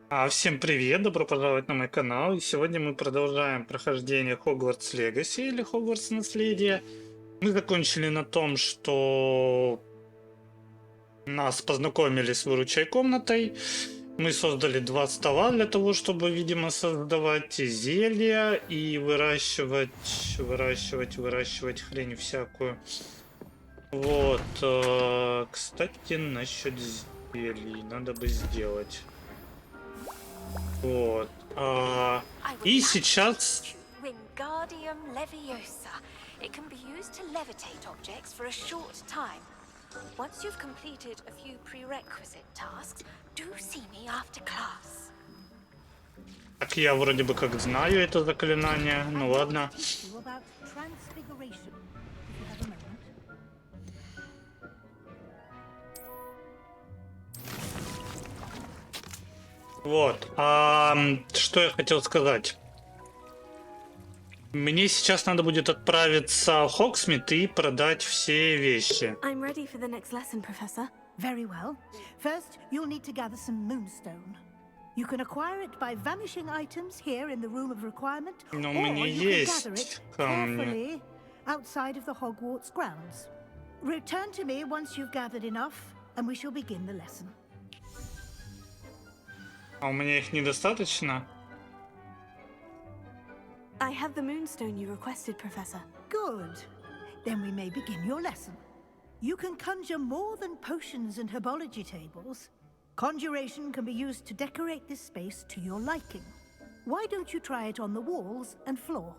Всем привет, добро пожаловать на мой канал. И сегодня мы продолжаем прохождение Hogwarts Legacy или Hogwarts наследие. Мы закончили на том, что нас познакомили с выручай комнатой. Мы создали 2 стола для того, чтобы, видимо, создавать зелья и выращивать хрень всякую. Вот, кстати, насчет зелий надо бы сделать. Вот. I would И like сейчас... to Wingardium Leviosa. It can be used to levitate objects for a short time. Once you've completed a few prerequisite tasks, do see me after class. Так, я вроде бы как знаю это заклинание. Ну ладно. Вот. Что я хотел сказать? Мне сейчас надо будет отправиться в Хогсмит и продать все вещи. I'm ready for the next lesson, Professor. Very well. First, you'll need to gather some moonstone. You can acquire it by vanishing items here in the room of requirement, Но у or меня you can gather есть it камни. carefully outside of the Hogwarts grounds. Return to me once you've gathered enough, and we shall begin the lesson. А у меня их недостаточно? I have the moonstone you requested, Professor. Good. Then we may begin your lesson. You can conjure more than potions and herbology tables. Conjuration can be used to decorate this space to your liking. Why don't you try it on the walls and floor?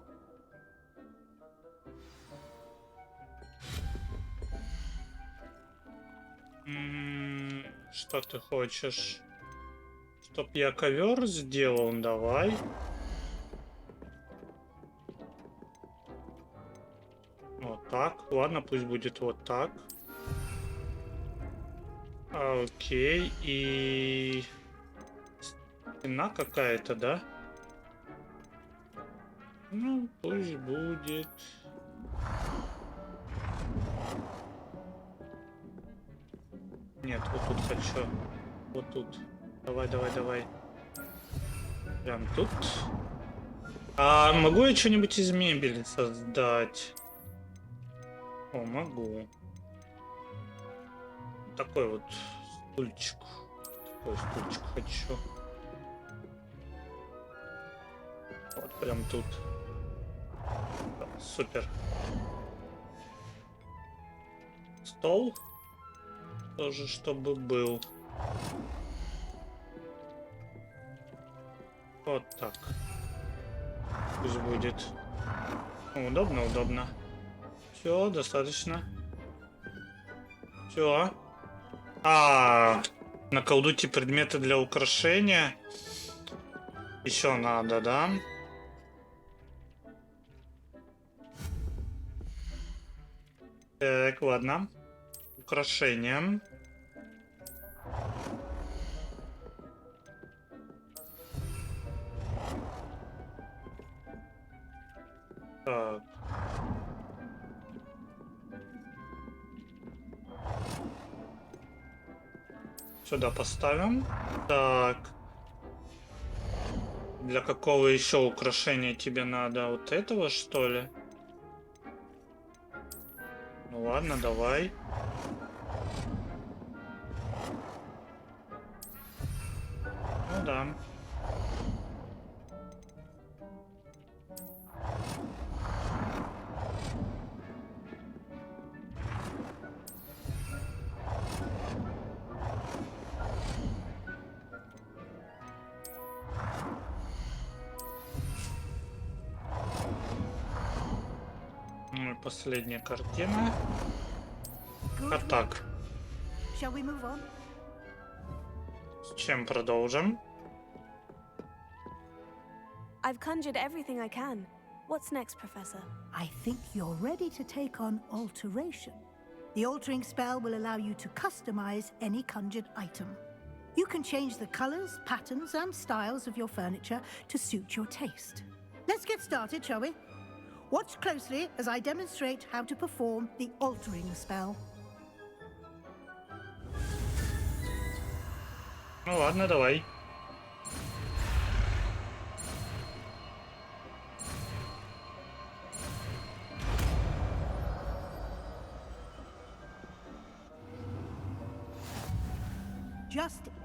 Что ты хочешь? Чтоб я ковер сделал? Давай. Вот так. Ладно, пусть будет вот так. Окей. И... стена какая-то, да? Ну, пусть будет... Нет, вот тут хочу. Вот тут. Давай, давай, давай. Прям тут. Могу я что-нибудь из мебели создать? О, могу. Такой вот стульчик. Такой стульчик хочу. Вот прям тут. Да, супер. Стол. Тоже чтобы был. Вот так. Пусть будет. Удобно, удобно. Все, достаточно. Все. Наколдуйте предметы для украшения. Еще надо, да? Так, ладно. Украшения. Так. Сюда поставим. Так. Для какого еще украшения тебе надо? Вот этого, что ли? Ну ладно, давай. Ну да. Ну и последняя картина. А так. Shall we move on? С чем продолжим? I've conjured everything I can. What's next, Professor? I think you're ready to take on alteration. The altering spell will allow you to customize any conjured item. You can change the colors, patterns, and styles of your furniture to suit your taste. Let's get started, shall we? Watch closely as I demonstrate how to perform the altering spell. Ну ладно, давай.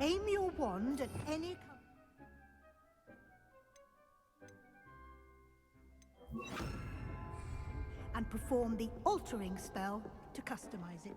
Aim your wand at any... and perform the altering spell to customize it.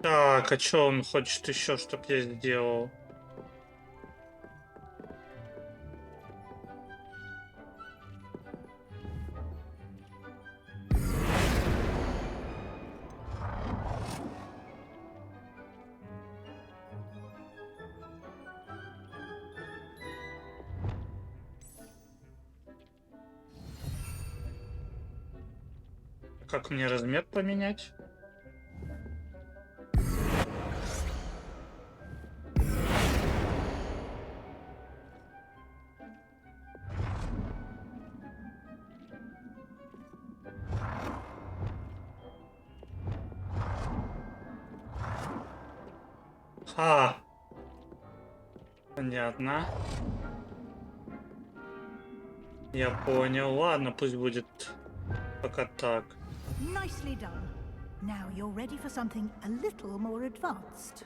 Так, а что он хочет еще, чтоб я сделал? Как мне размер поменять? А, понятно. Я понял. Ладно, пусть будет пока так. Nicely done. Now you're ready for something a little more advanced.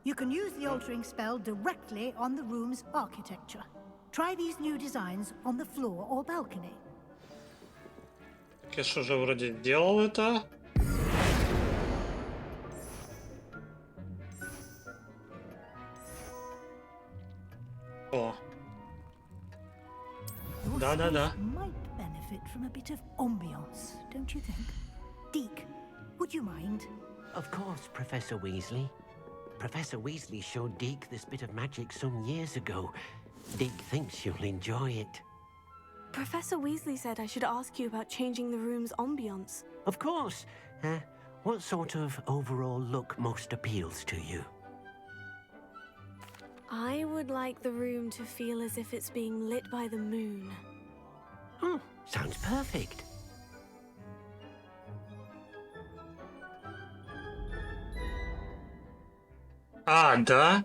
You can use the altering spell directly on the room's architecture. Try these new designs on the floor or balcony. Я ж уже вроде делал это. О. Your Да-да-да. space might benefit from a bit of ambiance, don't you think? Deke, would you mind? Of course, Professor Weasley. Professor Weasley showed Deke this bit of magic some years ago. Deke thinks you'll enjoy it. Professor Weasley said I should ask you about changing the room's ambience. Of course. What sort of overall look most appeals to you? I would like the room to feel as if it's being lit by the moon. Oh, sounds perfect. А, да?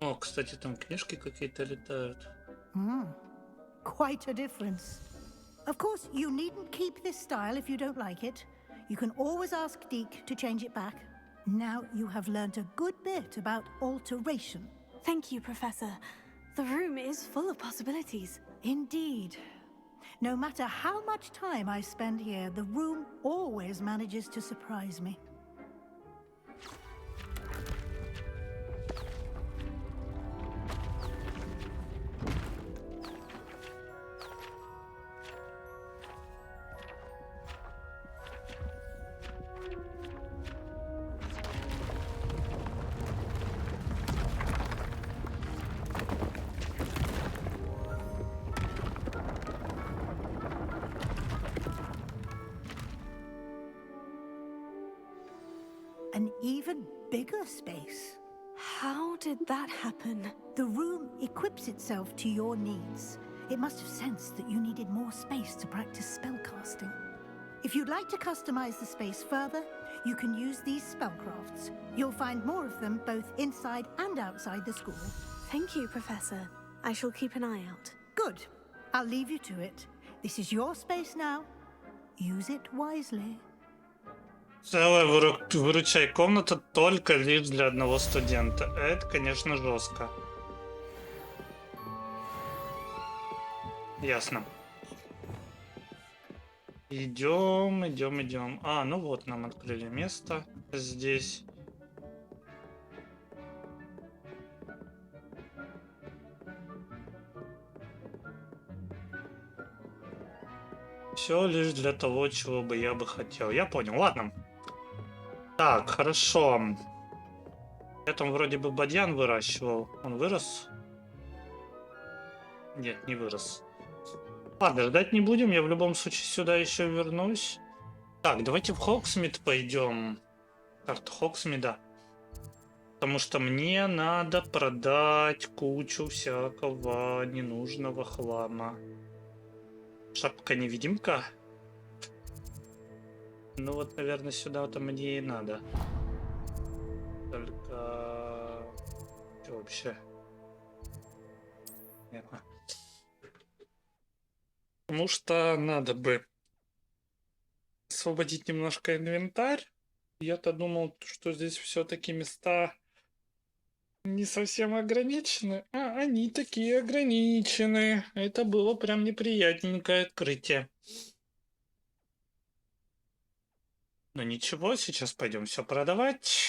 О, кстати, там книжки какие-то летают. Quite a difference. Of course, you needn't keep this style if you don't like it. You can always ask Deke to change it back. Now you have learned a good bit about alteration. Thank you, Professor. The room is full of possibilities. Indeed. No matter how much time I spend here, the room always manages to surprise me. An even bigger space. How did that happen? The room equips itself to your needs. It must have sensed that you needed more space to practice spellcasting. If you'd like to customize the space further, you can use these spellcrafts. You'll find more of them both inside and outside the school. Thank you, Professor. I shall keep an eye out. Good. I'll leave you to it. This is your space now. Use it wisely. Целая выручай комната только лишь для одного студента. Это, конечно, жестко. Ясно. Идем, идем, идем. А, ну вот, нам открыли место здесь. Все лишь для того, чего бы я бы хотел. Я понял, ладно. Так, хорошо. Я там вроде бы бадьян выращивал. Он вырос? Нет, не вырос. Ладно, ждать не будем. Я в любом случае сюда еще вернусь. Так, давайте в Хоксмит пойдем. Карта Хоксмида. Потому что мне надо продать кучу всякого ненужного хлама. Шапка-невидимка? Ну вот, наверное, сюда-то мне и надо. Только... Что вообще? Понятно. Потому что надо бы освободить немножко инвентарь. Я-то думал, что здесь все-таки места не совсем ограничены, а они такие ограничены. Это было прям неприятненькое открытие. Но ничего, сейчас пойдем все продавать.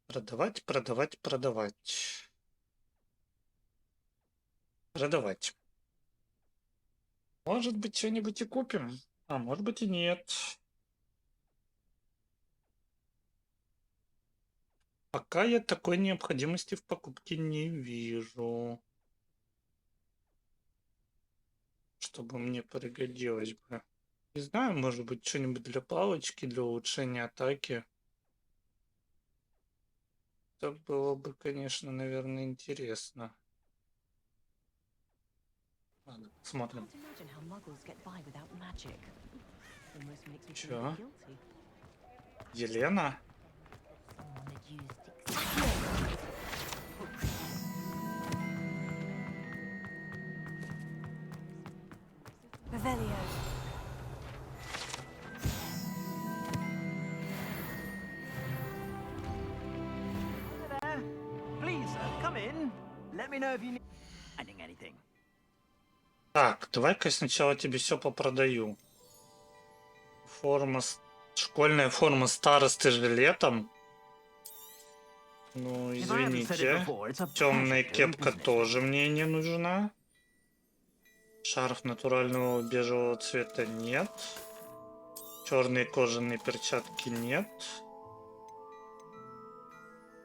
Продавать, продавать, продавать. Продавать. Может быть, что-нибудь и купим, а может быть и нет. Пока я такой необходимости в покупке не вижу. Чтобы мне пригодилось бы. Не знаю, может быть, что-нибудь для палочки, для улучшения атаки. Это было бы, конечно, наверное, интересно. Ладно, смотрим. Чё? Елена? Revelio. Please, sir, come in. Let me know if you need anything. Так, давай-ка я сначала тебе все попродаю. Форма... Школьная форма старосты жилетом. Ну, извините. Темная кепка тоже мне не нужна. Шарф натурального бежевого цвета нет. Черные кожаные перчатки нет.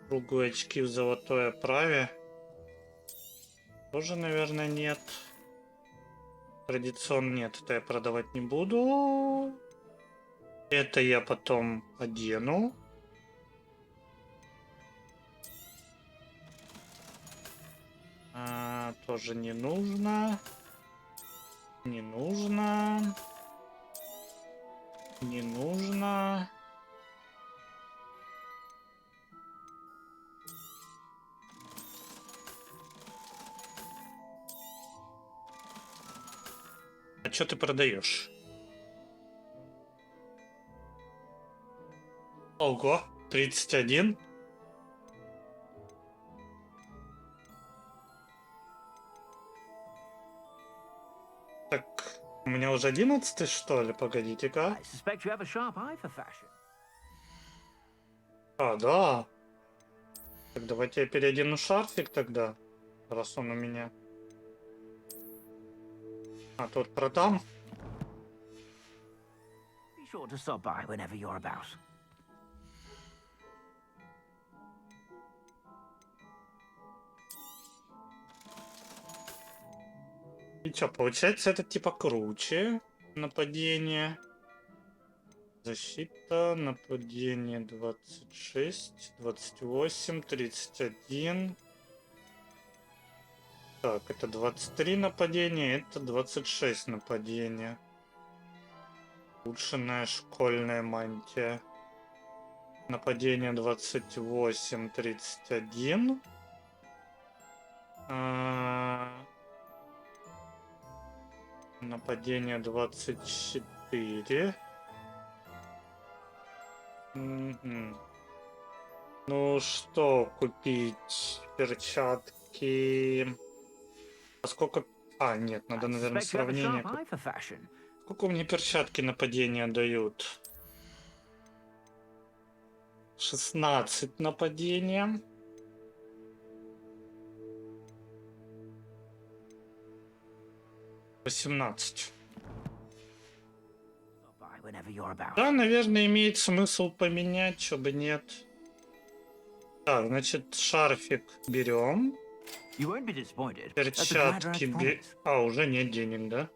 Круглые очки в золотой оправе. Тоже, наверное, нет. Традиционно нет, это я продавать не буду. Это я потом одену. Тоже не нужно. Не нужно. Не нужно. А что ты продаешь? Ого, 31. Так, у меня уже 11, что ли? Погодите-ка. I suspect you have a sharp eye for fashion. А, да. Так, давайте я переодену шарфик тогда, раз он у меня. А тут продам. Be sure to stop by whenever you're about. И что, получается, это типа круче. Нападение. Защита, нападение 26, 28, 31. Так, это 23 нападения, это 26 нападения. Улучшенная школьная мантия. Нападение 28, 31. Нападение 24. Ну что купить? Перчатки. А сколько... А, нет, надо, наверное, сравнение. Сколько мне перчатки нападения дают? 16 нападения. — 18. whenever you're about. Да, наверное, имеет смысл поменять, чтобы нет. Так, значит, шарфик берем. You won't be disappointed. That's a Перчатки glad берем. promise. А, уже нет денег, да?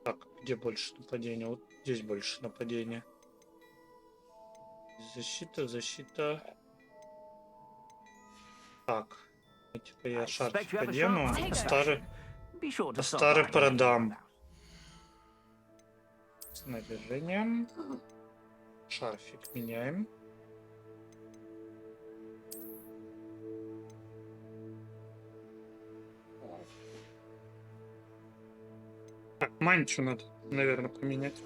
Так, где больше нападения? Вот здесь больше нападения. Защита, защита. Так, типа я I suspect шарфик you have a одену, sharp eye а for старый, fashion. Be sure to а stop старый by whenever you're продам. about. Снаряжение. Шарфик меняем. Так, мантию надо, наверное, поменять.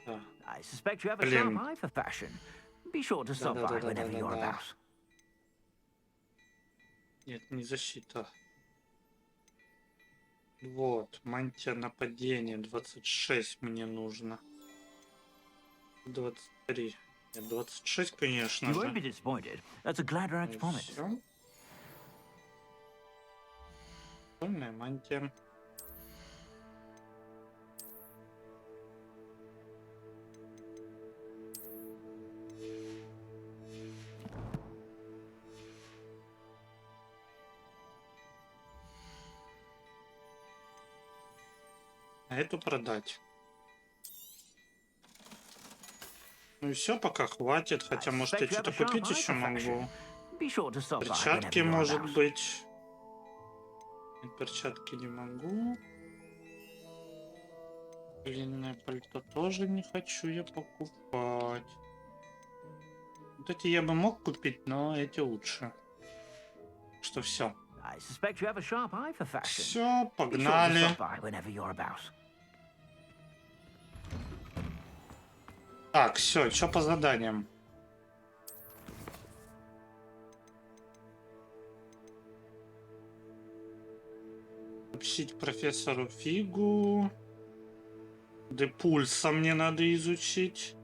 Да. I suspect you have a Блин. sharp eye for fashion. Be sure to stop by whenever you're Да-да-да-да-да-да. about. Нет, не защита. Вот, мантия нападения 26 мне нужно. 23. Нет, 26, конечно You won't be же. disappointed. That's a glad rags promise. Все. Прикольная мантия. А эту продать. Ну и все, пока хватит. Хотя, может, я что-то купить еще могу. Be sure to stop by Перчатки, whenever you're может about. быть. Нет, перчатки не могу. Длинное пальто тоже не хочу я покупать. Вот эти я бы мог купить, но эти лучше. Что все. I suspect you have a sharp eye for fashion. Все, Be sure to погнали. stop by whenever you're about. Так, все, что по заданиям? Сообщить профессору Фигу. Депульса мне надо изучить.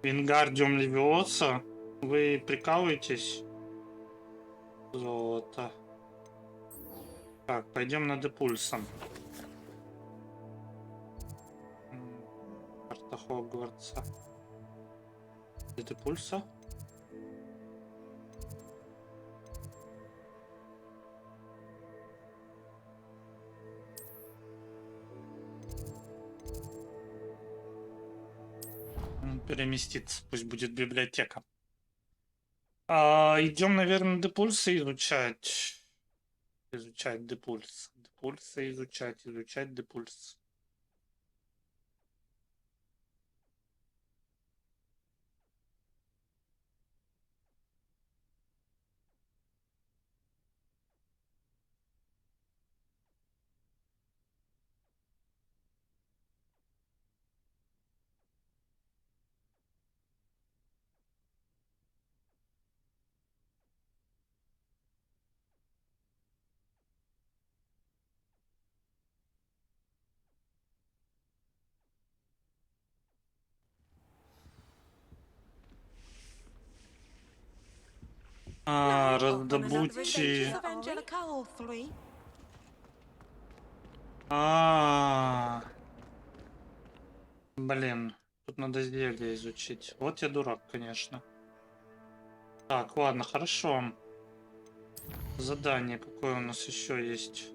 Вингардиум Левиоса. Вы прикалываетесь? Золото. Так, пойдем на Депульсом. Карта Хогвартса. Депульса? Переместиться, пусть будет библиотека. Идем, наверное, Депульса изучать. Изучать Депульс. Депульса изучать Депульс. Раздобудьте. Блин, тут надо зелье изучить. Вот я дурак, конечно. Так, ладно, хорошо. Задание какое у нас еще есть?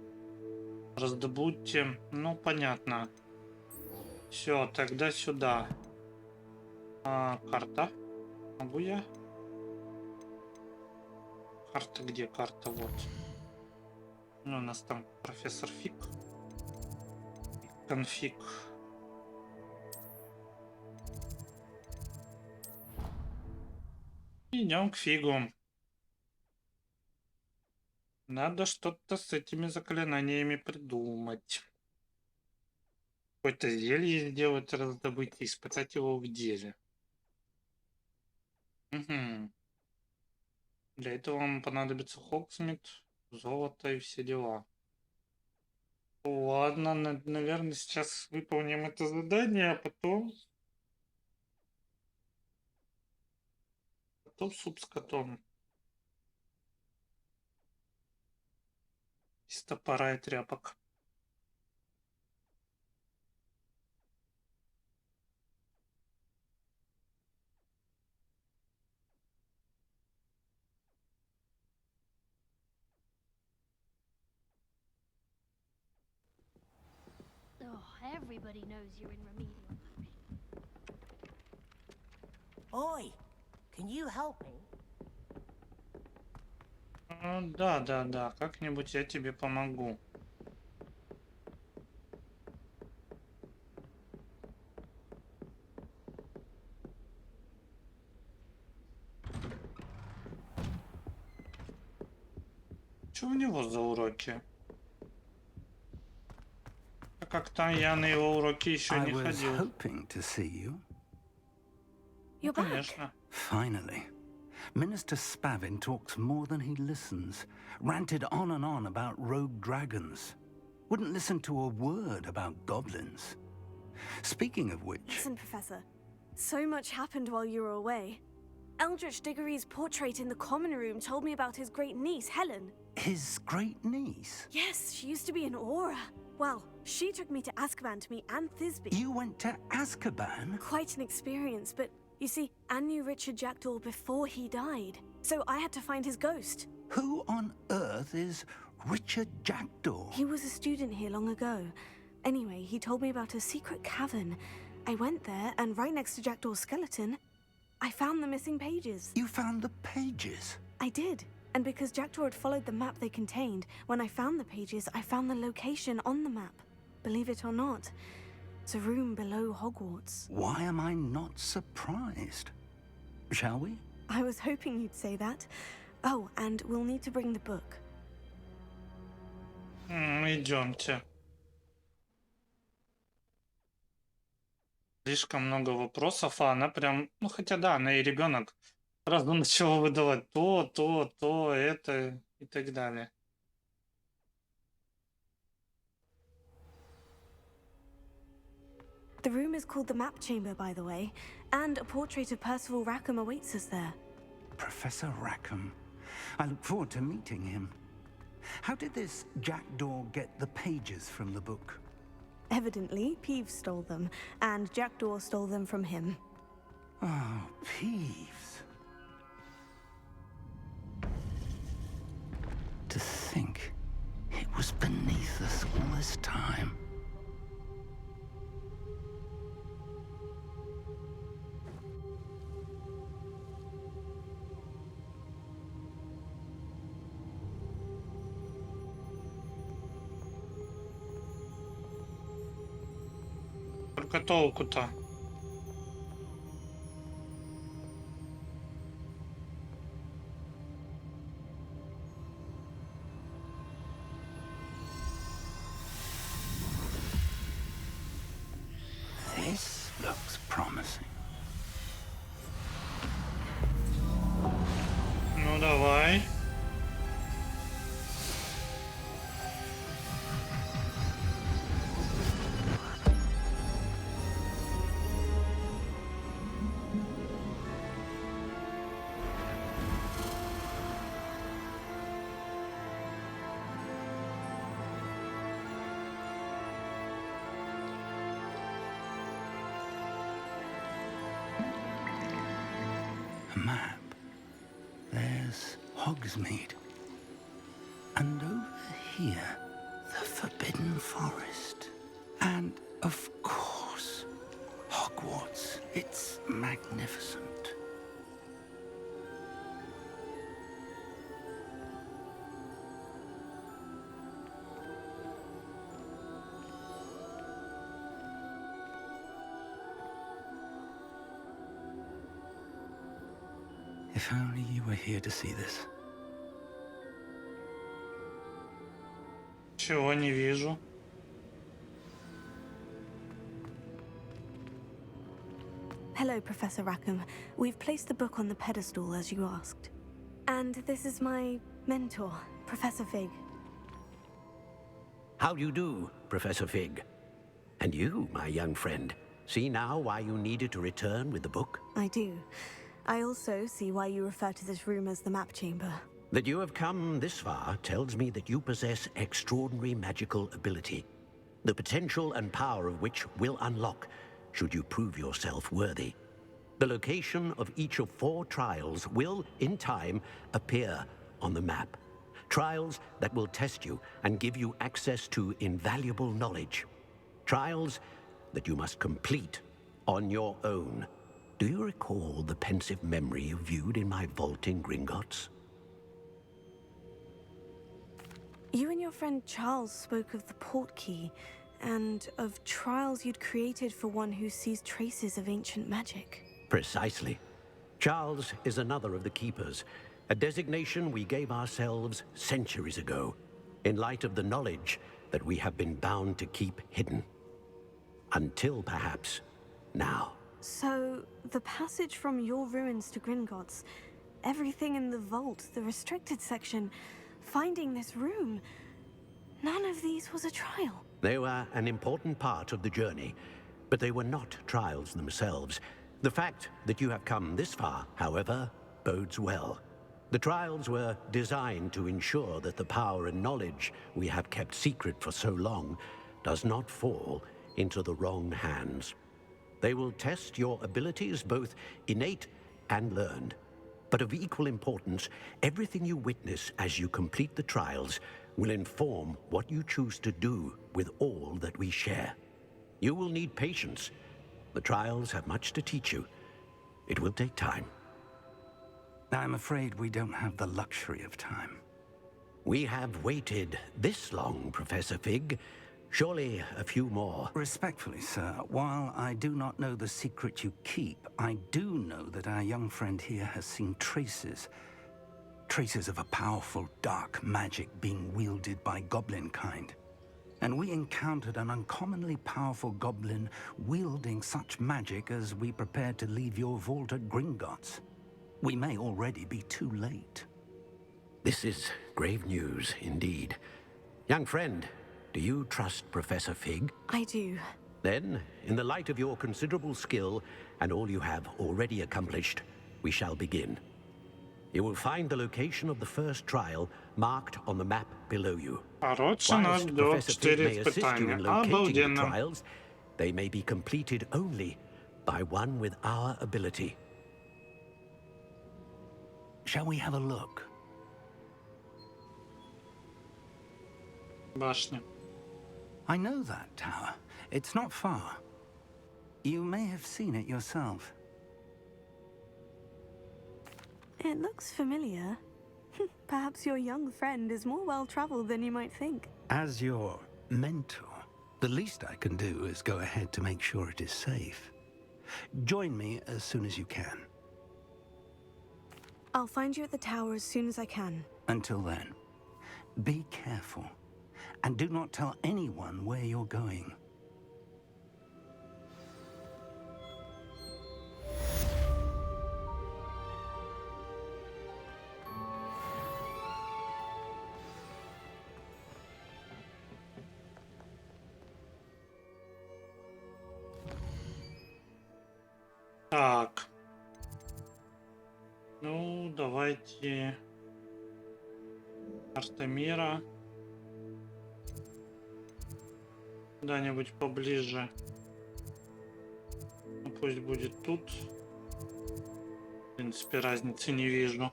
Раздобудьте. Ну, понятно. Все, тогда сюда. Карта. Могу я? Карта где? Карта вот. Ну, у нас там профессор Фиг. Конфиг. Идем к Фигу. Надо что-то с этими заклинаниями придумать. Какое-то зелье сделать, раздобыть и испытать его в деле. Угу. Для этого вам понадобится Хоксмит, золото и все дела. Ладно. ладно, наверное, сейчас выполним это задание, а потом суп с котом. Из топора и тряпок. Oh, everybody knows you're in remedial. Oi, can you help me? Да, как-нибудь я тебе помогу. Что у него за уроки? Как-то я на его уроки еще I не was ходил. hoping to see you. You're back. Конечно. Finally. Minister Spavin talks more than he listens. Ranted on and on about rogue dragons. Wouldn't listen to a word about goblins. Speaking of which... Listen, Professor. So much happened while you were away. Eldritch Diggory's portrait in the common room told me about his great niece, Helen. His great niece? Yes, she used to be an Aura. Well, she took me to Azkaban to meet Anne Thisbe. You went to Azkaban? Quite an experience, but you see, Anne knew Richard Jackdaw before he died. So I had to find his ghost. Who on earth is Richard Jackdaw? He was a student here long ago. Anyway, he told me about a secret cavern. I went there, and right next to Jackdaw's skeleton, I found the missing pages. You found the pages? I did. And because Jackdaw had followed the map they contained, when I found the pages, I found the location on the map. Believe it or not, it's a room below Hogwarts. Why am I not surprised? Shall we? I was hoping you'd say that. Oh, and we'll need to bring the book. Идемте. Слишком много вопросов, а она прям... Ну, хотя да, она и ребенок. Сразу начала выдавать то, это и так далее. The room is called the Map Chamber, by the way, and a portrait of Percival Rackham awaits us there. Professor Rackham. I look forward to meeting him. How did this Jackdaw get the pages from the book? Evidently, Peeves stole them, and Jackdaw stole them from him. Oh, Peeves. To think it was beneath us all this time. Только толку-то. This looks promising. Ну, давай. A map. There's Hogsmeade. And over here, the Forbidden Forest. And, of course, Hogwarts. It's magnificent. If only you were here to see this. Чего не вижу. Hello, Professor Rackham. We've placed the book on the pedestal as you asked. And this is my mentor, Professor Fig. How do you do, Professor Fig? And you, my young friend, see now why you needed to return with the book? I do. I also see why you refer to this room as the map chamber. That you have come this far tells me that you possess extraordinary magical ability, the potential and power of which will unlock should you prove yourself worthy. The location of each of 4 trials will, in time, appear on the map. Trials that will test you and give you access to invaluable knowledge. Trials that you must complete on your own. Do you recall the pensive memory you viewed in my vault in Gringotts? You and your friend Charles spoke of the portkey, and of trials you'd created for one who sees traces of ancient magic. Precisely. Charles is another of the Keepers, a designation we gave ourselves centuries ago, in light of the knowledge that we have been bound to keep hidden. Until, perhaps, now. So, the passage from your ruins to Gringotts, everything in the vault, the restricted section, finding this room, none of these was a trial. They were an important part of the journey, but they were not trials themselves. The fact that you have come this far, however, bodes well. The trials were designed to ensure that the power and knowledge we have kept secret for so long does not fall into the wrong hands. They will test your abilities, both innate and learned. But of equal importance, everything you witness as you complete the trials will inform what you choose to do with all that we share. You will need patience. The trials have much to teach you. It will take time. I'm afraid we don't have the luxury of time. We have waited this long, Professor Fig. Surely a few more. Respectfully, sir, while I do not know the secret you keep, I do know that our young friend here has seen traces of a powerful dark magic being wielded by goblin kind. And we encountered an uncommonly powerful goblin wielding such magic as we prepared to leave your vault at Gringotts. We may already be too late. This is grave news indeed. Young friend, do you trust Professor Fig? I do. Then, in the light of your considerable skill and all you have already accomplished, we shall begin. You will find the location of the first trial marked on the map below you. Короче, нас Whilst ждет Professor Fig 4 may assist you испытания. in locating the Обалденно. trials, they may be completed only by one with our ability. Shall we have a look? Башня. I know that tower. It's not far. You may have seen it yourself. It looks familiar. Perhaps your young friend is more well-traveled than you might think. As your mentor, the least I can do is go ahead to make sure it is safe. Join me as soon as you can. I'll find you at the tower as soon as I can. Until then, be careful. And do not tell anyone where you're going. Так. Ну, давайте. Карта мира. Куда-нибудь поближе. Ну, пусть будет тут. В принципе, разницы не вижу.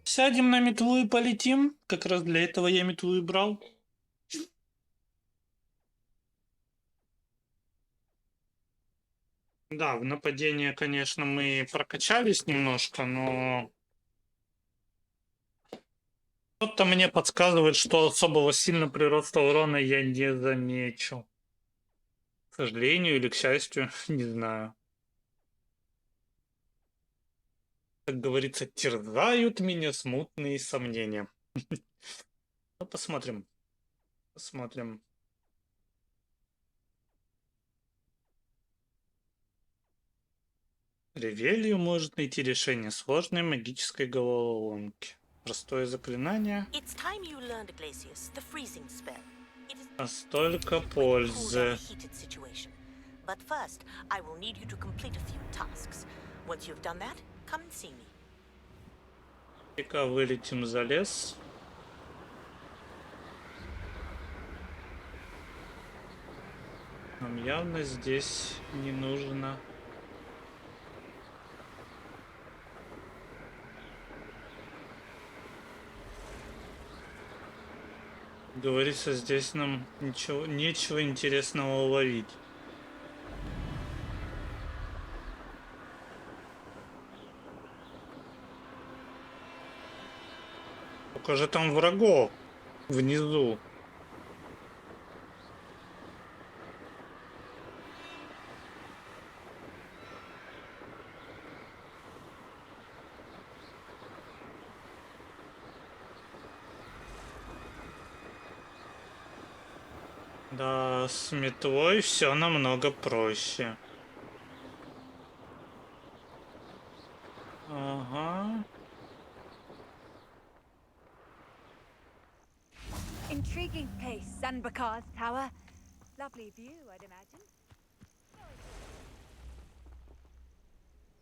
Сядем на метлу и полетим. Как раз для этого я метлу и брал. Да, в нападение, конечно, мы прокачались немножко, но что-то мне подсказывает, что особого сильно прироста урона я не замечу. К сожалению или к счастью, не знаю. Как говорится, терзают меня смутные сомнения. Ну, посмотрим. Посмотрим. Ревелью может найти решение сложной магической головоломки. Простое заклинание. It's time you learned, Glacius, the freezing spell. It is А столько Cool down пользы. a heated situation. But first, I will need you to complete a few tasks. Once you've done that, come and see me. И-ка вылетим за лес. Нам явно здесь не нужно. Говорится, здесь нам нечего интересного уловить. Сколько же там врагов внизу? Да, с метлой все намного проще. Ага. Intriguing place, Zanbakar's tower. Lovely view, I'd imagine.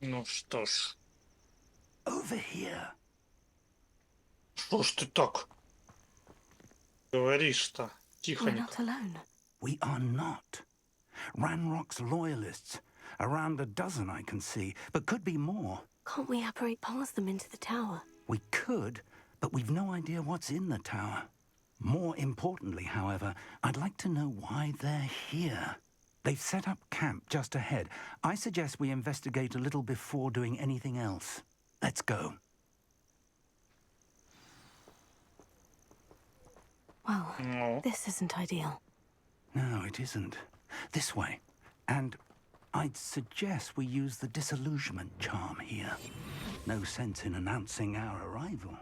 Ну что ж. Over here. Что ж ты так говоришь-то? We're Тихонько. not alone. We are not. Ranrock's loyalists. Around a dozen I can see, but could be more. Can't we apparate past them into the tower? We could, but we've no idea what's in the tower. More importantly, however, I'd like to know why they're here. They've set up camp just ahead. I suggest we investigate a little before doing anything else. Let's go. Well, Ну, this isn't ideal. No, it isn't. This way. And I'd suggest we use the disillusionment charm here. No sense in announcing our arrival.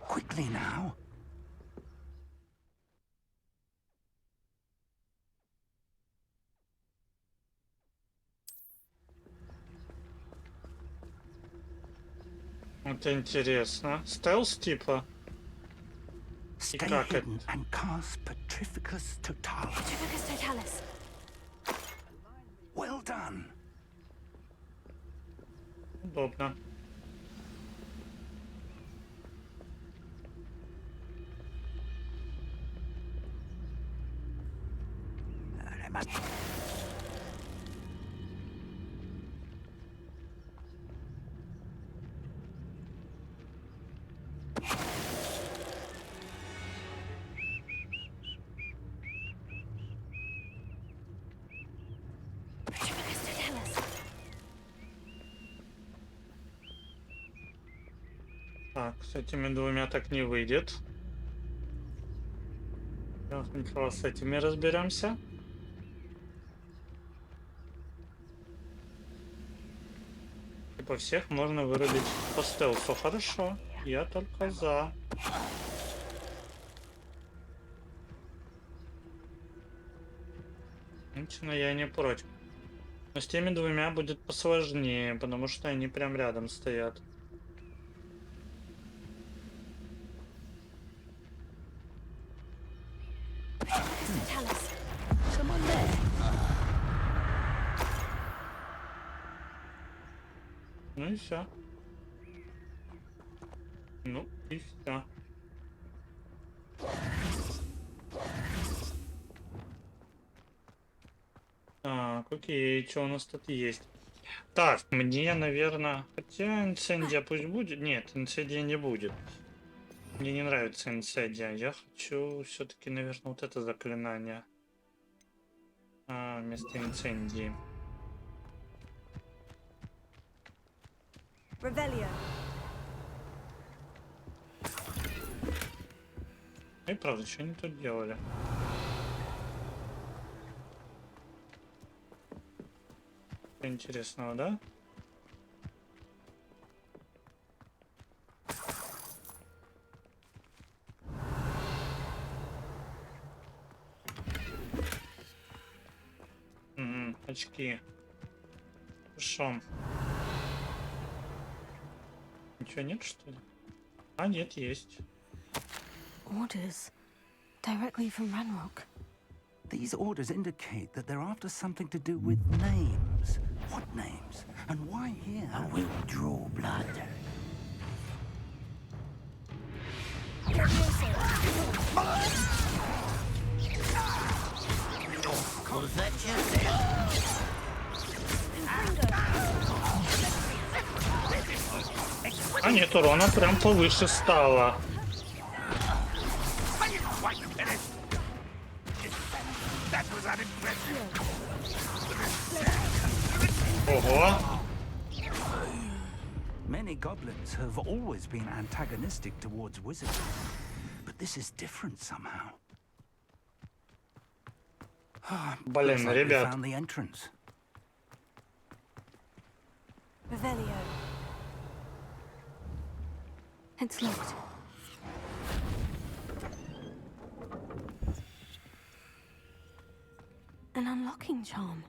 Quickly now. это интересно. Стелс типа? Stay как это? hidden and cast Petrificus Totalis. Petrificus Totalis. Well done. Удобно. Petrificus Totalis. Так, с этими двумя так не выйдет. Сейчас сначала с этими разберемся. Типа всех можно вырубить по стелсу. Хорошо. Я только за. Лично я не против. Но с теми двумя будет посложнее, потому что они прям рядом стоят. Petrificus Totalis. Ну и все. Ну и все. Так, окей, что у нас тут есть? Так, мне, наверное... Хотя инцендия пусть будет. Нет, инцендия не будет. Мне не нравится инцендия. Я хочу все-таки, наверное, вот это заклинание. Вместо инцендии. Revelio. И правда, что они тут делали? Интересного, да? Очки. Хорошо. Ничего нет, что ли? А, нет, есть. Orders directly from Ranrock. These orders indicate that they're after something to do with names. What names? And why here? I will draw blood. Was that just А нет, урона прям повыше стало. Ого. Many goblins have always been antagonistic towards wizards, but this is different somehow. Блин, Looks like we ребят. found the entrance. Revelio. It's locked. An unlocking charm.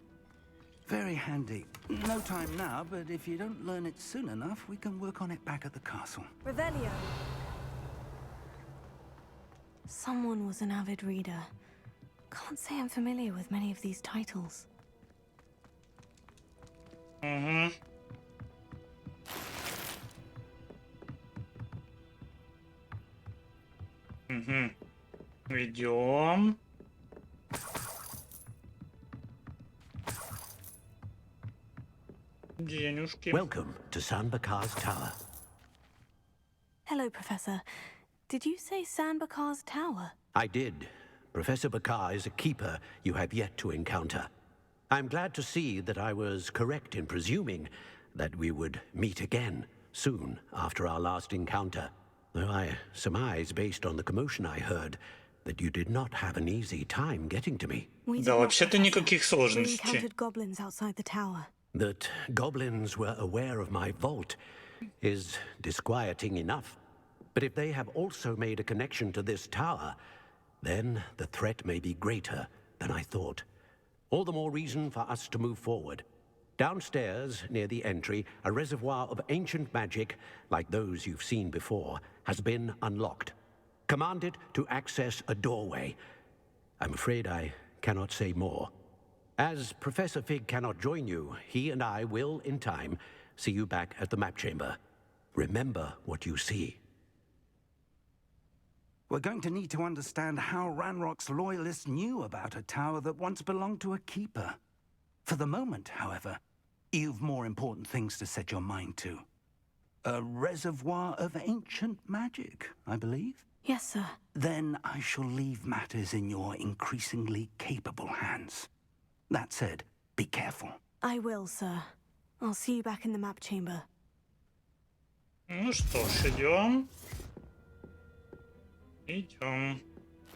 Very handy. No time now, but if you don't learn it soon enough, we can work on it back at the castle. Revelio. Someone was an avid reader. Can't say I'm familiar with many of these titles. Угу. Угу. Идем. Денежки. Welcome to Sanbakar's Tower. Hello, Professor. Did you say Sanbakar's Tower? I did. Professor Bakar is a keeper you have yet to encounter. I'm glad to see that I was correct in presuming that we would meet again soon after our last encounter. Though I surmise, based on the commotion I heard, that you did not have an easy time getting to me. We did Да, not, вообще-то Professor. никаких We сложностей. encountered goblins outside the tower. That goblins were aware of my vault is disquieting enough. But if they have also made a connection to this tower, then the threat may be greater than I thought. All the more reason for us to move forward. Downstairs, near the entry, a reservoir of ancient magic, like those you've seen before, has been unlocked. Command it to access a doorway. I'm afraid I cannot say more. As Professor Fig cannot join you, he and I will, in time, see you back at the map chamber. Remember what you see. We're going to need to understand how Ranrock's loyalists knew about a tower that once belonged to a keeper. For the moment, however, you've more important things to set your mind to. A reservoir of ancient magic, I believe? Yes, sir. Then I shall leave matters in your increasingly capable hands. That said, be careful. I will, sir. I'll see you back in the map chamber. Ну что ж, идем. Идем.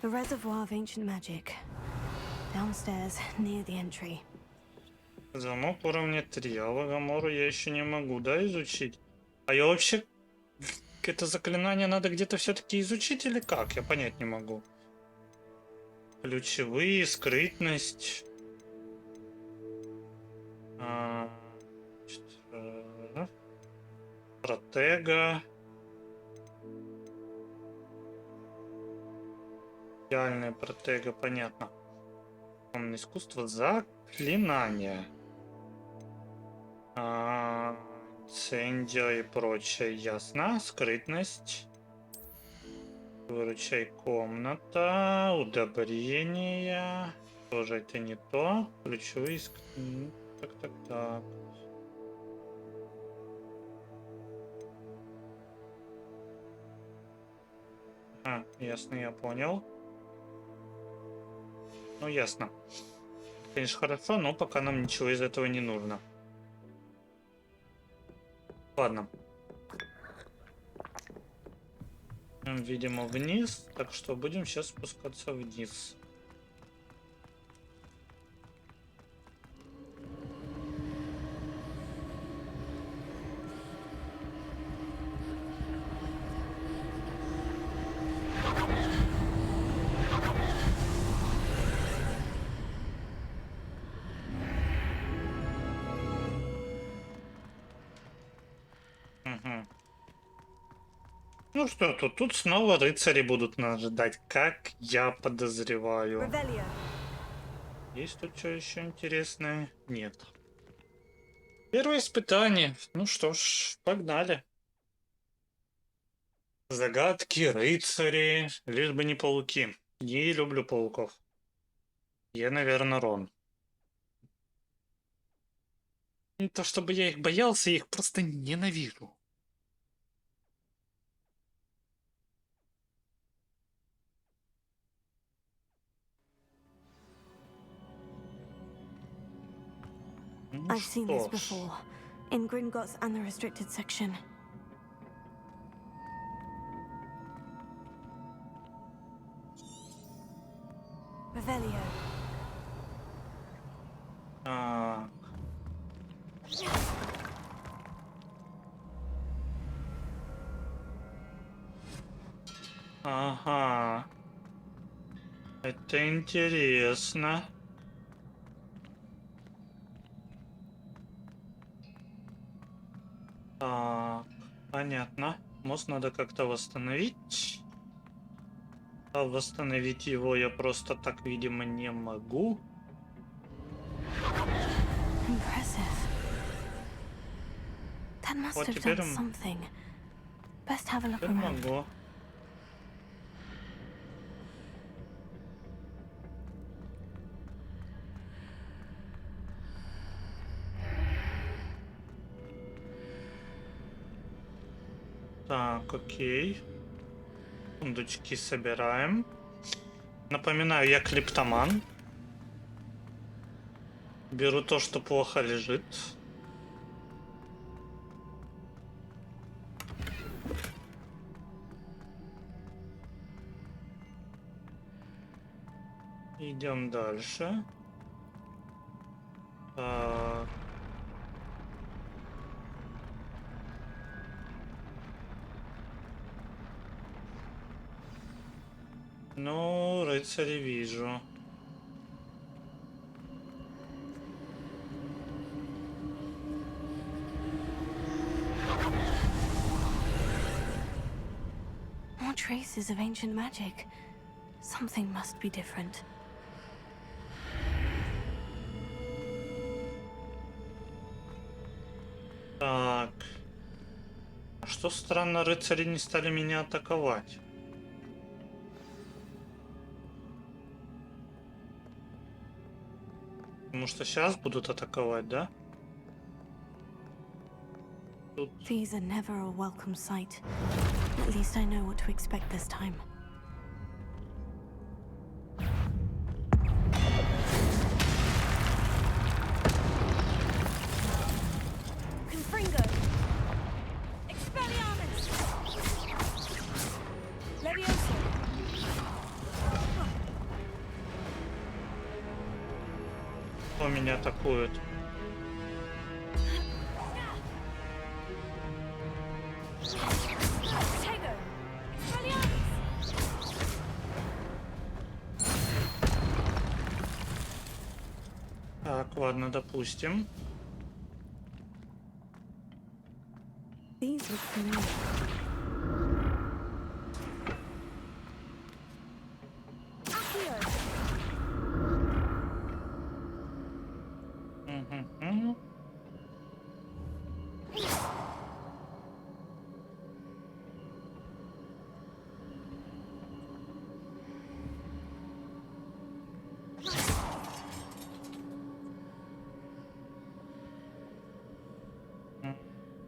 The reservoir of ancient magic. Downstairs, near the entry. Замок уровня 3. А Лагомору я еще не могу, да, изучить? А я вообще... Это заклинание надо где-то все-таки изучить или как? Я понять не могу. Ключевые, скрытность. Протега. Идеальная протега, понятно. Умное искусство, заклинания. Инцендио и прочее, ясно. Скрытность. Выручай комната. Удобрения. Тоже это не то. Ключевые... Так. Ясно, я понял. Ну, ясно. Конечно, хорошо, но пока нам ничего из этого не нужно. Ладно. Видимо, вниз. Так что будем сейчас спускаться вниз. Ну что, тут снова рыцари будут нас ждать, как я подозреваю. Revelio. Есть тут что еще интересное? Нет. Первое испытание. Ну что ж, погнали. Загадки, рыцари, лишь бы не пауки. Не люблю пауков. Я, наверное, Рон. Не то чтобы я их боялся, я их просто ненавижу. Ну I've seen this что ж. before. In Gringotts and the restricted section. Revelio. А, ага. Это интересно. Так, понятно. Мост надо как-то восстановить. А восстановить его я просто так, видимо, не могу. Impressive. That must Вот have теперь done something. Best have a look теперь around. могу. Так, окей. Сундучки собираем. Напоминаю, я клептоман. Беру то, что плохо лежит. Идем дальше. Так. Ну, рыцари вижу. More traces of ancient magic. Something must be different. Так. А что странно, рыцари не стали меня атаковать? Потому что сейчас будут атаковать, да? Тут These are never a welcome sight. At least I know what to expect this time. Confringo! Expelliarmus! Levioso! кто меня атакует? Tego! Expelliarmus! Так, ладно, допустим. These look familiar. Accio! Мгм.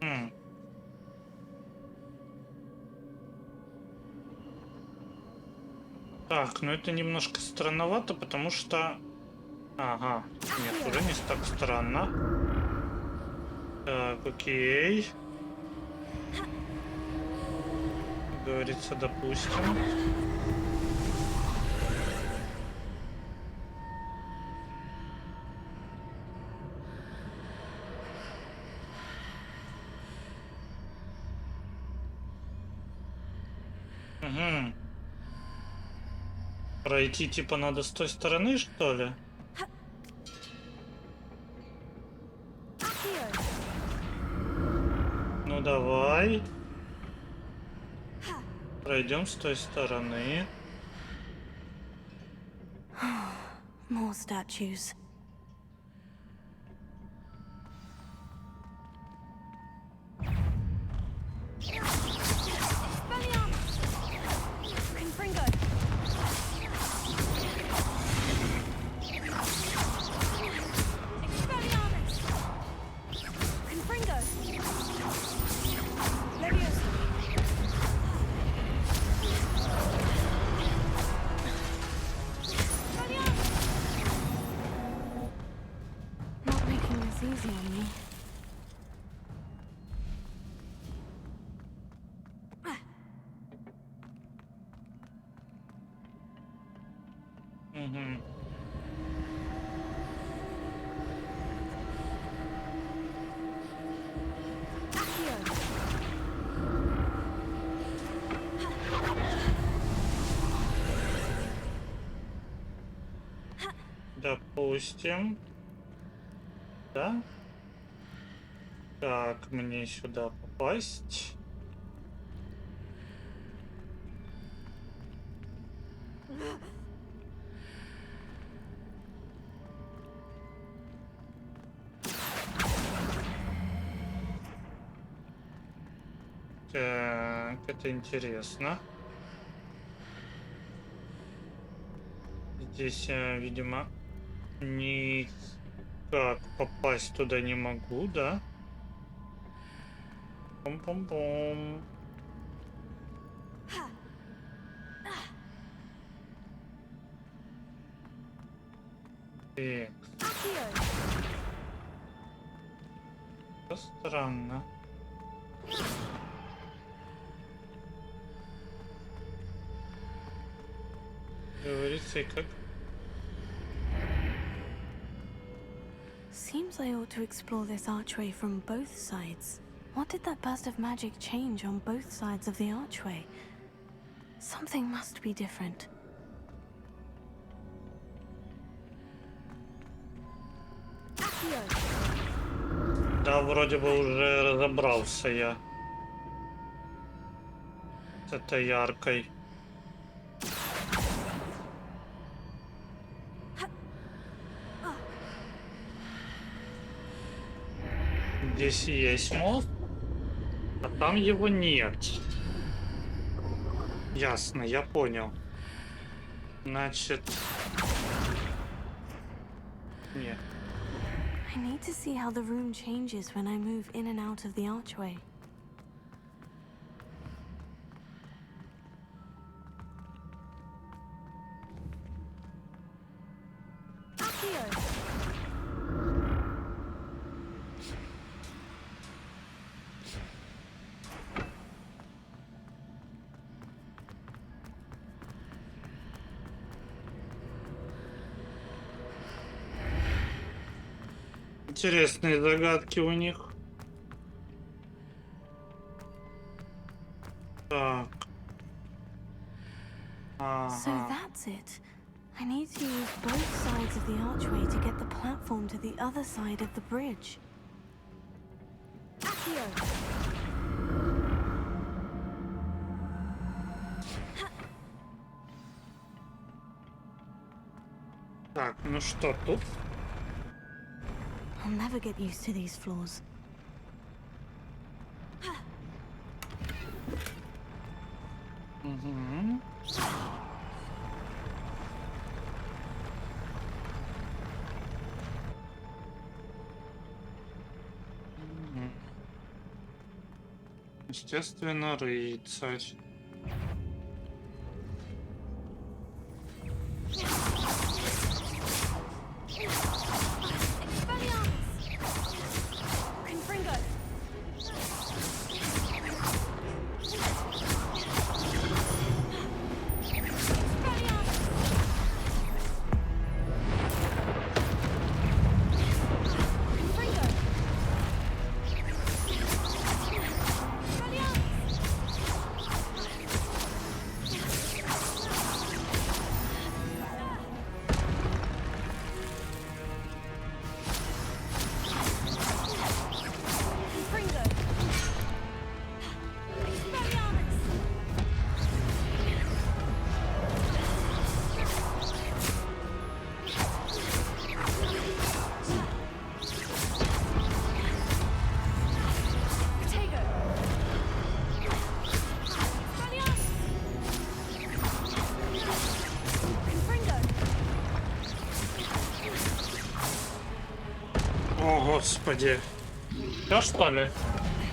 Мгм. Так, ну это немножко странновато, потому что... Ага, нет, уже не так странно. Так, окей. Как говорится, допустим. Угу. Пройти типа надо с той стороны, что ли? Accio! Ну давай. Пройдем с той стороны. More statues. Not making this easy on me. Угу. Допустим. Да? Как мне сюда попасть? Так, это интересно. Здесь я, видимо, никак попасть туда не могу, да? Пом-пом-пом. Так. Это странно. Говорится, и как? Seems I ought to explore this archway from both sides. What did that burst of magic change on both sides of the archway? Something must be different. Да, вроде бы уже разобрался я с этой яркой. Здесь есть мост, а там его нет. Ясно, я понял. Значит... Нет. I need to see how the room changes when I move in and out of the archway. Интересные загадки у них. Так. So that's it. I need to use both sides of the archway to get the platform to the other side of the bridge. Так, ну что тут? I'll never get used to these floors. Угу. Естественно, рыцарь. О, господи. Да что ли?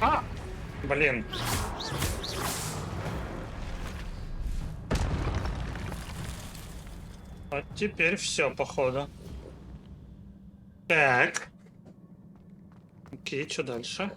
А! Блин. Вот теперь все, походу. Так. Окей, что дальше?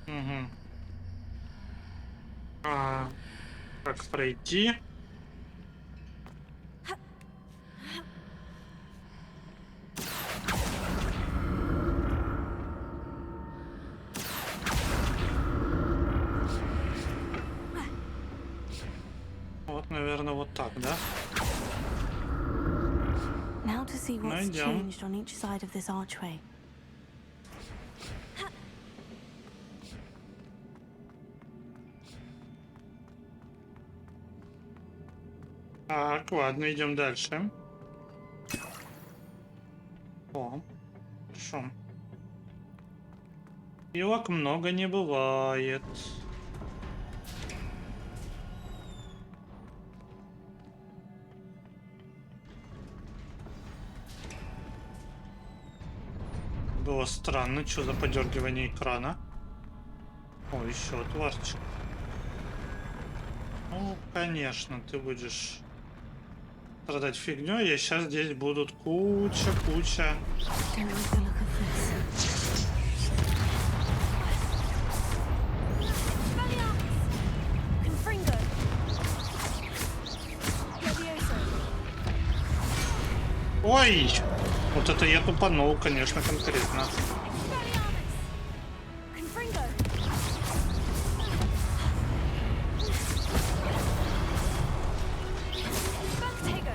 Угу. Как пройти? Вот, наверное, вот так, да? Now to see what's Найдем. changed on each side of this archway. Так, ладно, идем дальше. О, хорошо. Пилок много не бывает. Было странно, что за подергивание экрана. О, еще отварчик. Ну, конечно, ты будешь страдать фигней. Я сейчас здесь будут куча. Don't like the look of this. Confringo. Levioso. Ой! Вот это я тупанул, конечно, конкретно. Confringo. Bugtago.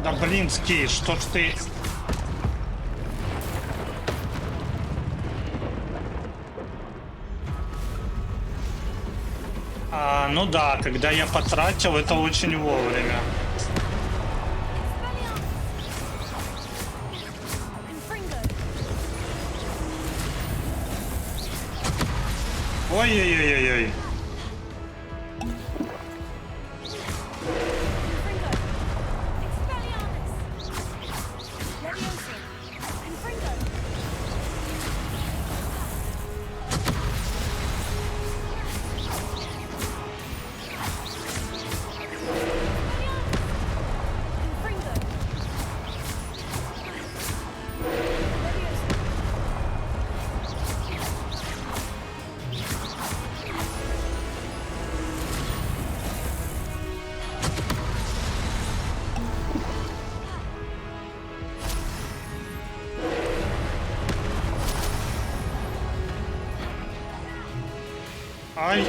Да блин, Ски, что ж ты... Ну да, когда я потратил, это очень вовремя. Ой-ой-ой-ой-ой. Ай.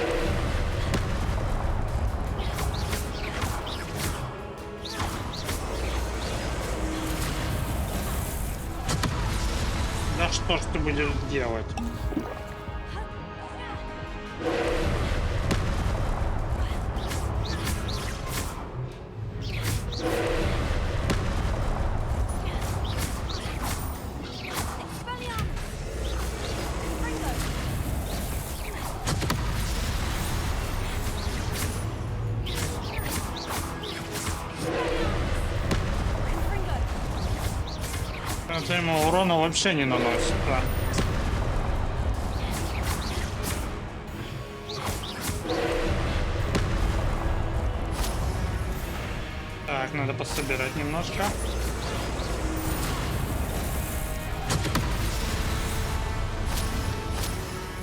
Да что ж ты будешь делать? Это ему урона вообще не наносит, да. Так, надо пособирать немножко.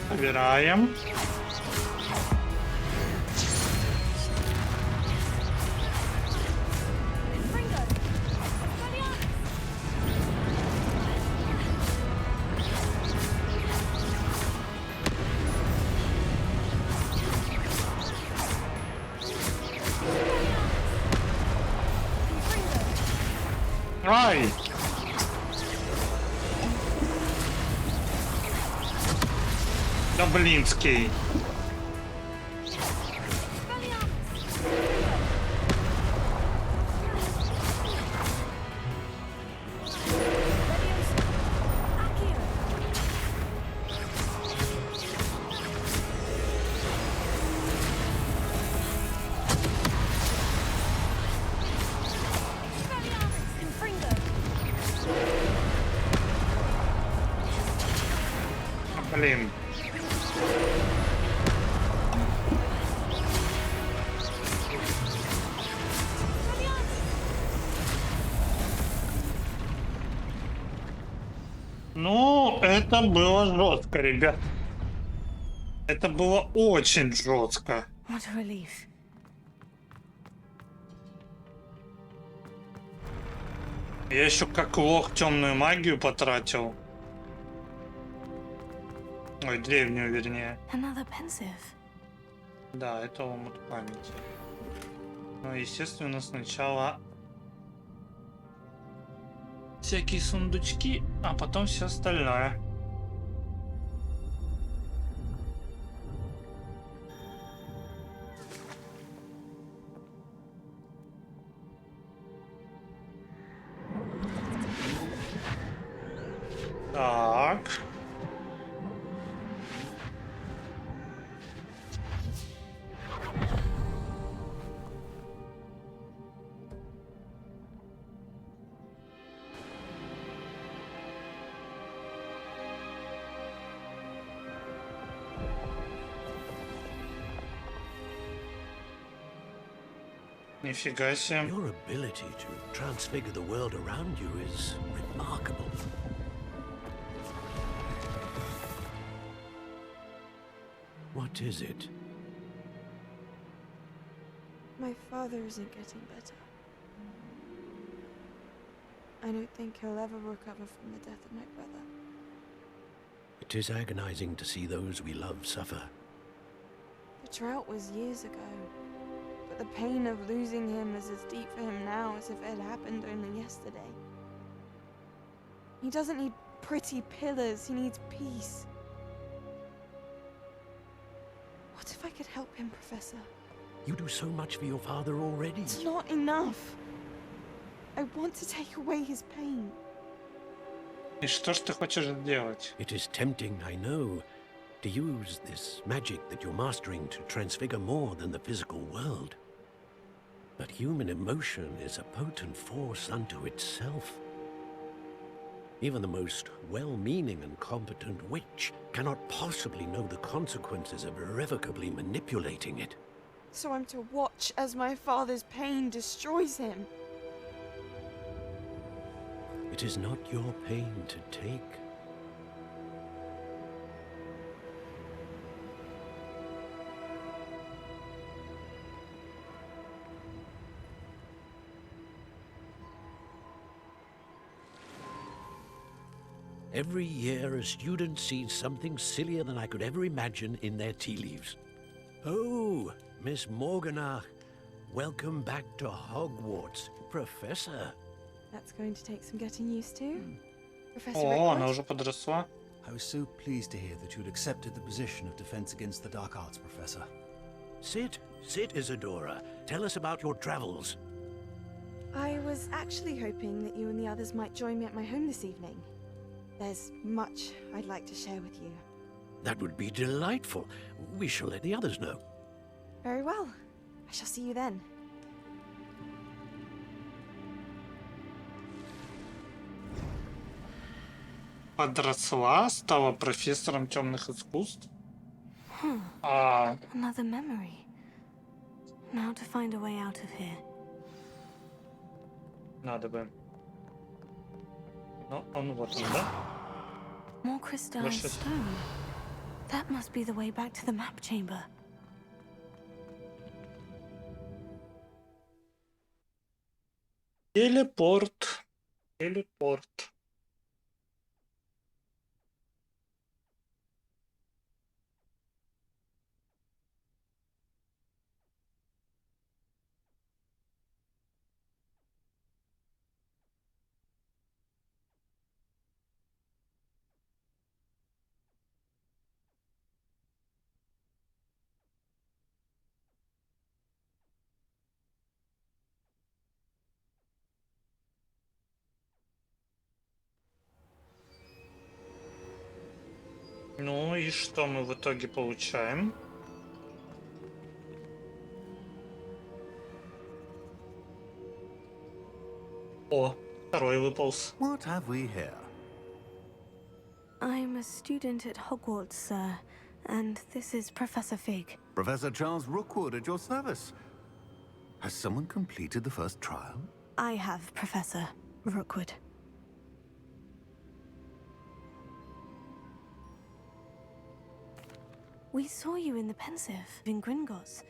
Собираем. Ай! Да блинский. Блин. Ну, это было жестко, ребят. Это было очень жестко. What a relief. Я еще как лох темную магию потратил. Ой, древнюю, вернее. Another pensive. Да, это омут памяти. Ну, естественно, сначала всякие сундучки, а потом все остальное. Так. Нифига себе. Your ability to transfigure the world around you is remarkable. What is it? My father isn't getting better. I don't think he'll ever recover from the death of my brother. It is agonizing to see those we love suffer. The drought was years ago, but the pain of losing him is as deep for him now as if it had happened only yesterday. He doesn't need pretty pillars, he needs peace. What if I could help him, Professor? You do so much for your father already. It's not enough. I want to take away his pain. И что ж ты хочешь сделать? It is tempting, I know, to use this magic that you're mastering to transfigure more than the physical world. But human emotion is a potent force unto itself. Even the most well-meaning and competent witch cannot possibly know the consequences of irrevocably manipulating it. So I'm to watch as my father's pain destroys him. It is not your pain to take. Every year, a student sees something sillier than I could ever imagine in their tea leaves. Oh, Miss Morganach, welcome back to Hogwarts, Professor. That's going to take some getting used to. Professor О, она Rickwood? уже подросла. I was so pleased to hear that you'd accepted the position of Defense Against the Dark Arts, Professor. Sit, Isadora. Tell us about your travels. I was actually hoping that you and the others might join me at my home this evening. There's much I'd like to share with you. That would be delightful. We shall let the others know. Very well. I shall see you then. Подросла, стала профессором темных искусств. А, Another memory. Now to find a way out of here. надо бы. Ну, он вот он, да? More crystalline What's this? stone. That must be the way back to the map chamber. Телепорт. Телепорт. Ну и что мы в итоге получаем? О, второй выполз. What have we here? I'm a student at Hogwarts, sir, and this is Professor Fig. Professor Charles Rookwood at your service. Has someone completed the first trial? I have, Professor Rookwood. We saw you in the Pensive in Gringotts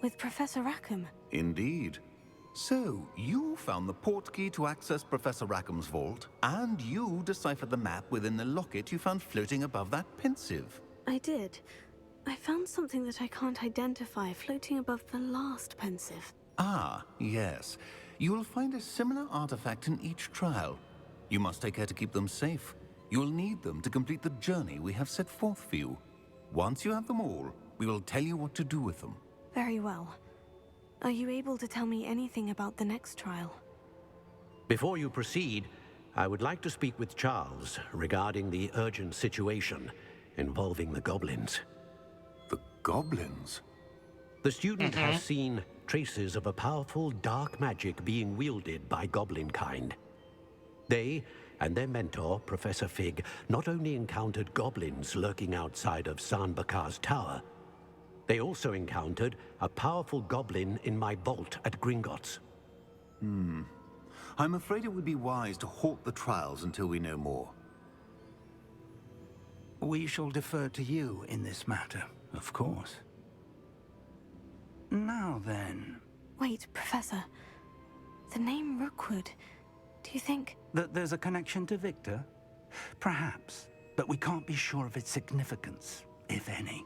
with Professor Rackham. Indeed. So, you found the portkey to access Professor Rackham's vault, and you deciphered the map within the locket you found floating above that pensive. I did. I found something that I can't identify floating above the last pensive. Ah, yes. You will find a similar artifact in each trial. You must take care to keep them safe. You will need them to complete the journey we have set forth for you. Once you have them all, we will tell you what to do with them. Very well. Are you able to tell me anything about the next trial? Before you proceed, I would like to speak with Charles regarding the urgent situation involving the goblins. The goblins? The student has seen traces of a powerful dark magic being wielded by goblin kind. They and their mentor, Professor Fig, not only encountered goblins lurking outside of Sanbakar's tower, they also encountered a powerful goblin in my vault at Gringotts. I'm afraid it would be wise to halt the trials until we know more. We shall defer to you in this matter, of course. Now then, Wait, Professor. The name Rookwood. Do you think... that there's a connection to Victor? Perhaps, but we can't be sure of its significance, if any.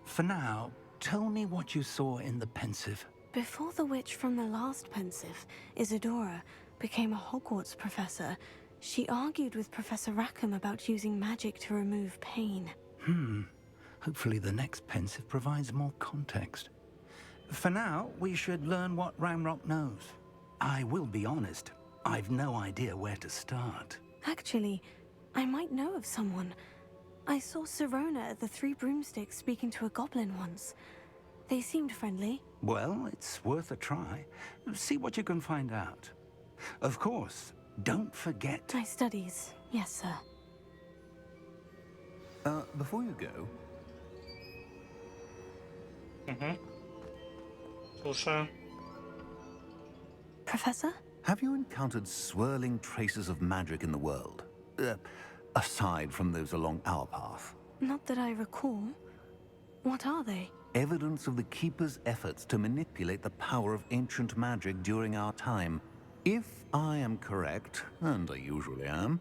For now, tell me what you saw in the pensive. Before the witch from the last pensive, Isadora, became a Hogwarts professor, she argued with Professor Rackham about using magic to remove pain. Hopefully the next pensive provides more context. For now, we should learn what Ramrock knows. I will be honest, I've no idea where to start. Actually, I might know of someone. I saw Sirona at the Three Broomsticks speaking to a goblin once. They seemed friendly. Well, it's worth a try. See what you can find out. Of course, don't forget... My studies, yes, sir. Before you go, Слушаю. Professor? have you encountered swirling traces of magic in the world? Aside from those along our path. Not that I recall. What are they? Evidence of the Keeper's efforts to manipulate the power of ancient magic during our time. If I am correct, and I usually am,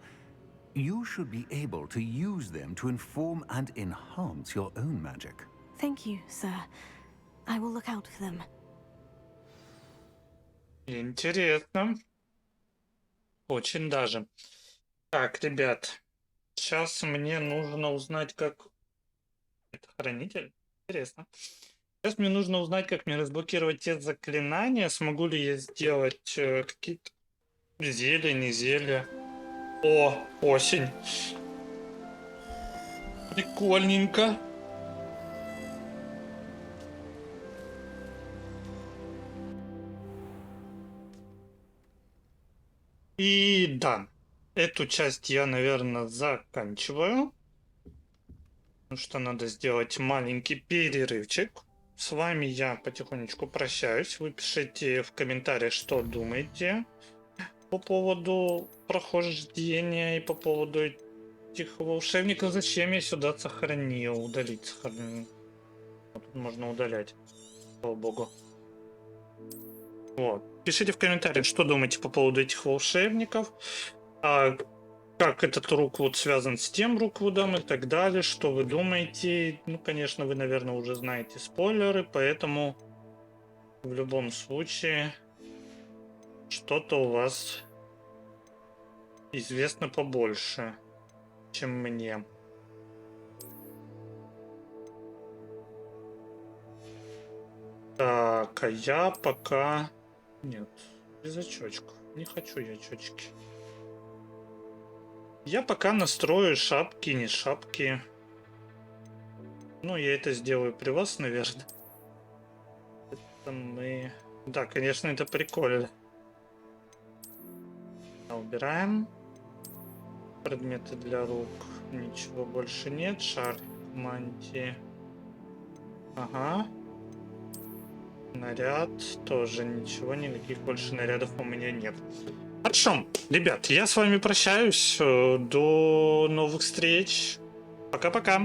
you should be able to use them to inform and enhance your own magic. Thank you, sir. I will look out for them. Интересно. Очень даже. Так, ребят. Сейчас мне нужно узнать, как... Это хранитель? Интересно. Сейчас мне нужно узнать, как мне разблокировать те заклинания. Смогу ли я сделать какие-то зелья, не зелья. О, осень. Прикольненько. И да, эту часть я, наверное, заканчиваю. Потому что надо сделать маленький перерывчик. С вами я потихонечку прощаюсь. Вы пишите в комментариях, что думаете по поводу прохождения и по поводу этих волшебников. Зачем я сюда сохранил? Удалить сохранил. Вот тут можно удалять. Слава богу. Вот. Пишите в комментариях, что думаете по поводу этих волшебников. Как этот Руквуд связан с тем Руквудом и так далее. Что вы думаете? Ну, конечно, вы, наверное, уже знаете спойлеры, поэтому в любом случае что-то у вас известно побольше, чем мне. Так, а я пока... Нет, без очочков. Не хочу я очочки. Я пока настрою шапки, не шапки. Ну, я это сделаю при вас, наверное. Это мы... Да, конечно, это прикольно. Убираем. Предметы для рук. Ничего больше нет. Шар, мантии. Ага. Наряд. Тоже ничего, никаких больше нарядов у меня нет. Хорошо, ребят, я с вами прощаюсь. До новых встреч. Пока-пока.